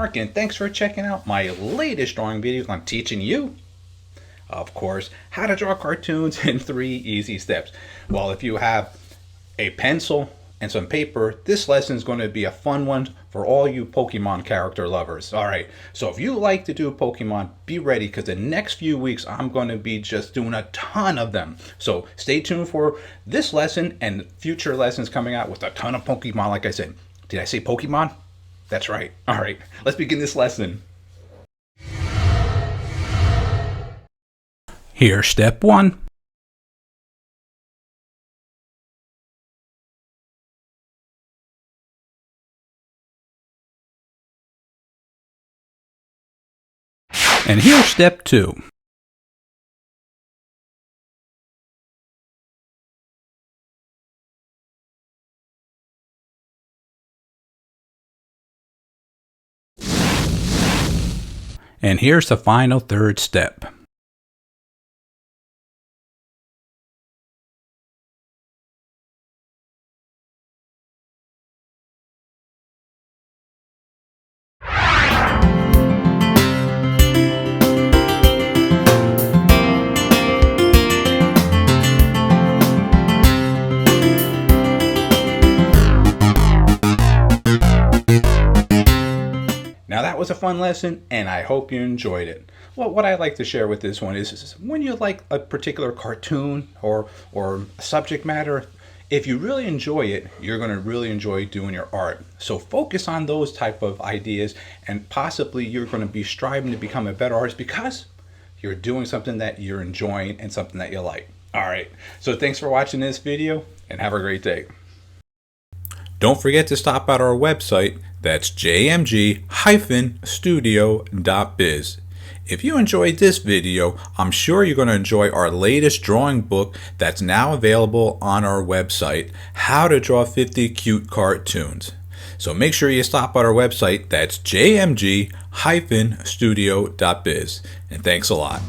John-Marc, and thanks for checking out my latest drawing videos on teaching you, of course, how to draw cartoons in 3 easy steps. Well, if you have a pencil and some paper, this lesson is going to be a fun one for all you Pokemon character lovers. Alright, so if you like to do Pokemon, be ready, because the next few weeks I'm going to be just doing a ton of them. So stay tuned for this lesson and future lessons coming out with a ton of Pokemon. Like I said, did I say Pokemon? That's right. Alright, let's begin this lesson. Here's step 1. And here's step 2. And here's the final 3rd step. Now that was a fun lesson, and I hope you enjoyed it. Well, what I'd like to share with this one is when you like a particular cartoon or subject matter, if you really enjoy it, you're going to really enjoy doing your art. So focus on those type of ideas, and possibly you're going to be striving to become a better artist because you're doing something that you're enjoying and something that you like. All right, so thanks for watching this video, and have a great day. Don't forget to stop at our website. That's jmg-studio.biz. If you enjoyed this video, I'm sure you're going to enjoy our latest drawing book that's now available on our website, How to Draw 50 Cute Cartoons. So make sure you stop at our website. That's jmg-studio.biz. And thanks a lot.